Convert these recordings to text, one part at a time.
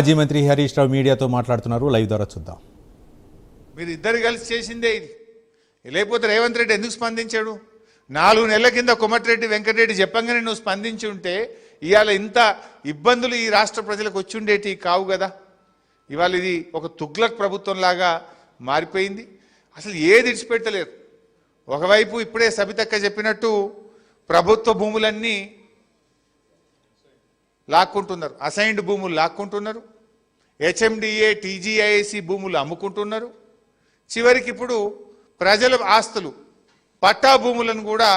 మాజీ మంత్రి హరీష్ రావు మీడియాతో మాట్లాడుతున్నారు. లైవ్ ద్వారా చూద్దాం. మీరు ఇద్దరు కలిసి చేసిందే ఇది. లేకపోతే రేవంత్ రెడ్డి ఎందుకు స్పందించాడు? 4 నెలల కింద కోమటిరెడ్డి వెంకటరెడ్డి చెప్పంగానే నువ్వు స్పందించి ఉంటే ఇవాళ ఇంత ఇబ్బందులు ఈ రాష్ట్ర ప్రజలకు వచ్చి ఉండేటి కావు కదా. ఇవాళ ఇది ఒక తుగ్లక్ ప్రభుత్వంలాగా మారిపోయింది. అసలు ఏది ఇడిచిపెట్టలేరు. ఒకవైపు ఇప్పుడే సబితక్క చెప్పినట్టు ప్రభుత్వ భూములన్నీ లాక్కుంటున్నారు, అసైన్డ్ భూములు లాక్కుంటున్నారు, హెచ్ఎండిఏ టీజీఐఏసీ భూములు అమ్ముకుంటున్నారు. చివరికి ఇప్పుడు ప్రజల ఆస్తులు పట్టా భూములను కూడా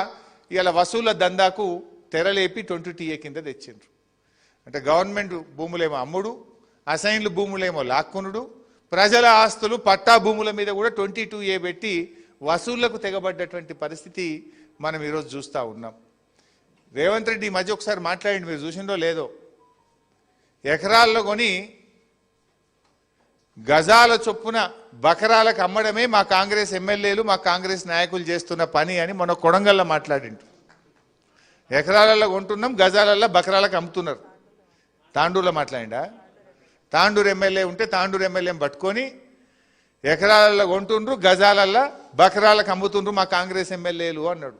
ఇలా వసూళ్ల దందాకు తెరలేపి 20TA కింద తెచ్చిండ్రు. అంటే గవర్నమెంట్ భూములేమో అమ్ముడు, అసైన్డ్ భూములేమో లాక్కునుడు, ప్రజల ఆస్తులు పట్టా భూముల మీద కూడా 22A పెట్టి వసూళ్లకు తెగబడ్డటువంటి పరిస్థితి మనం ఈరోజు చూస్తూ ఉన్నాం. రేవంత్ రెడ్డి ఈ మధ్య ఒకసారి మాట్లాడండి, మీరు చూసిండో లేదో, ఎకరాల్లో కొని గజాల చొప్పున బకరాలకు అమ్మడమే మా కాంగ్రెస్ ఎమ్మెల్యేలు మా కాంగ్రెస్ నాయకులు చేస్తున్న పని అని మొన్న కొడంగల్లో మాట్లాడిండు. ఎకరాలలో కొంటున్నాం, గజాలల్లో బకరాలకు అమ్ముతున్నారు. తాండూరులో మాట్లాడిండా? తాండూరు ఎమ్మెల్యే ఉంటే తాండూరు ఎమ్మెల్యేని పట్టుకొని ఎకరాలలో కొంటుండ్రు, గజాలల్లో బకరాలకు అమ్ముతుండ్రు మా కాంగ్రెస్ ఎమ్మెల్యేలు అన్నాడు.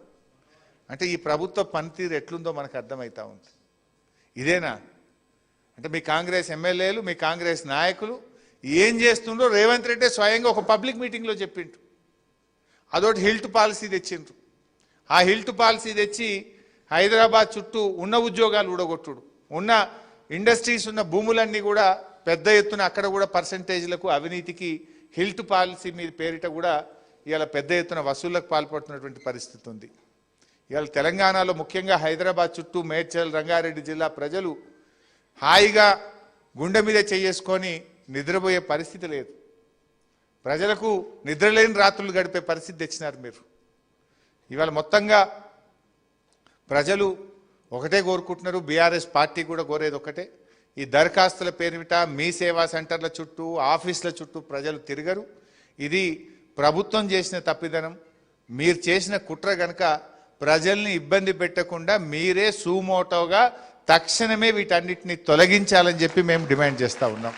అంటే ఈ ప్రభుత్వ పనితీరు ఎట్లుందో మనకు అర్థమవుతా ఉంది. ఇదేనా అంటే మీ కాంగ్రెస్ ఎమ్మెల్యేలు మీ కాంగ్రెస్ నాయకులు ఏం చేస్తుండ్రో రేవంత్ రెడ్డి స్వయంగా ఒక పబ్లిక్ మీటింగ్లో చెప్పిండ్రు. అదొకటి హిల్ట్ పాలసీ తెచ్చిండ్రు. ఆ హిల్ట్ పాలసీ తెచ్చి హైదరాబాద్ చుట్టూ ఉన్న ఉద్యోగాలు ఊడగొట్టుడు, ఉన్న ఇండస్ట్రీస్ ఉన్న భూములన్నీ కూడా పెద్ద ఎత్తున అక్కడ కూడా పర్సంటేజ్లకు అవినీతికి హిల్ట్ పాలసీ మీద పేరిట కూడా ఇవాళ పెద్ద ఎత్తున వసూళ్లకు పాల్పడుతున్నటువంటి పరిస్థితి ఉంది. ఇవాళ తెలంగాణలో ముఖ్యంగా హైదరాబాద్ చుట్టూ మేడ్చల్ రంగారెడ్డి జిల్లా ప్రజలు హాయిగా గుండె మీద చేసుకొని నిద్రపోయే పరిస్థితి లేదు. ప్రజలకు నిద్రలేని రాత్రులు గడిపే పరిస్థితి తెచ్చినారు మీరు. ఇవాళ మొత్తంగా ప్రజలు ఒకటే కోరుకుంటున్నారు, బీఆర్ఎస్ పార్టీ కూడా కోరేది ఒకటే, ఈ దరఖాస్తుల పేరిట మీ సేవా సెంటర్ల చుట్టూ ఆఫీసుల చుట్టూ ప్రజలు తిరగరు. ఇది ప్రభుత్వం చేసిన తప్పిదనం, మీరు చేసిన కుట్ర గనక ప్రజల్ని ఇబ్బంది పెట్టకుండా మీరే సూమోటోగా తక్షణమే వీటన్నిటిని తొలగించాలని చెప్పి మేము డిమాండ్ చేస్తూ ఉన్నాం.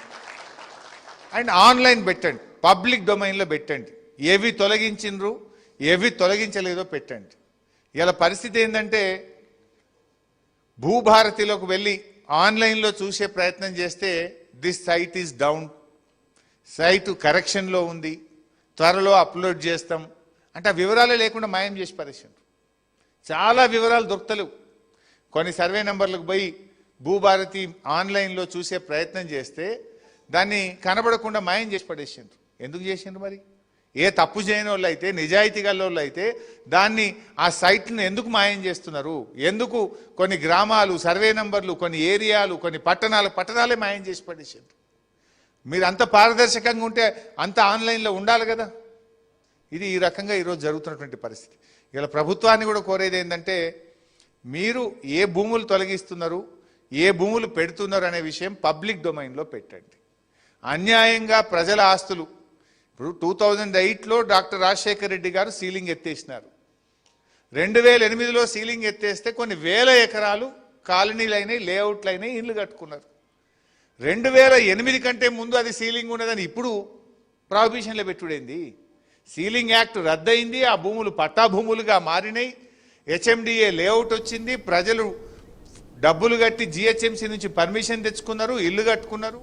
అండ్ ఆన్లైన్ పెట్టండి, పబ్లిక్ డొమైన్లో పెట్టండి, ఏవి తొలగించిండ్రు ఏవి తొలగించలేదో పెట్టండి. ఇలా పరిస్థితి ఏంటంటే భూభారతిలోకి వెళ్ళి ఆన్లైన్లో చూసే ప్రయత్నం చేస్తే this site is down, site కరెక్షన్లో ఉంది, త్వరలో అప్లోడ్ చేస్తాం అంటే ఆ వివరాలే లేకుండా మాయం చేసి పరిస్థితి. చాలా వివరాలు దొరుకుతలేవు. కొన్ని సర్వే నెంబర్లకు పోయి భూభారతి ఆన్లైన్లో చూసే ప్రయత్నం చేస్తే దాన్ని కనబడకుండా మాయం చేసి పడేసిండ్రు. ఎందుకు చేసిండ్రు మరి? ఏ తప్పు చేయని వాళ్ళు అయితే, నిజాయితీ గల వాళ్ళు అయితే దాన్ని ఆ సైట్లను ఎందుకు మాయం చేస్తున్నారు? ఎందుకు కొన్ని గ్రామాలు సర్వే నెంబర్లు, కొన్ని ఏరియాలు, కొన్ని పట్టణాలే మాయం చేసి పడేసిండ్రు? మీరు అంత పారదర్శకంగా ఉంటే అంత ఆన్లైన్లో ఉండాలి కదా. ఇది ఈ రకంగా ఈరోజు జరుగుతున్నటువంటి పరిస్థితి. ఇలా ప్రభుత్వాన్ని కూడా కోరేది ఏంటంటే మీరు ఏ భూములు తొలగిస్తున్నారు, ఏ భూములు పెడుతున్నారు అనే విషయం పబ్లిక్ డొమైన్లో పెట్టండి. అన్యాయంగా ప్రజల ఆస్తులు ఇప్పుడు 2008లో డాక్టర్ రాజశేఖర్ రెడ్డి గారు సీలింగ్ ఎత్తేసినారు. 2008లో సీలింగ్ ఎత్తేస్తే కొన్ని వేల ఎకరాలు కాలనీలు అయినాయి, లేఅవుట్లు అయినాయి, ఇళ్ళు కట్టుకున్నారు. 2008 కంటే ముందు అది సీలింగ్ ఉన్నదని ఇప్పుడు ప్రాహిబిషన్లో పెట్టుడైంది. సీలింగ్ యాక్ట్ రద్దయింది, ఆ భూములు పట్టా భూములుగా మారినాయి, హెచ్ఎండిఏ లేఅవుట్ వచ్చింది, ప్రజలు డబ్బులు కట్టి జిహెచ్ఎంసీ నుంచి పర్మిషన్ తెచ్చుకున్నారు, ఇల్లు కట్టుకున్నారు.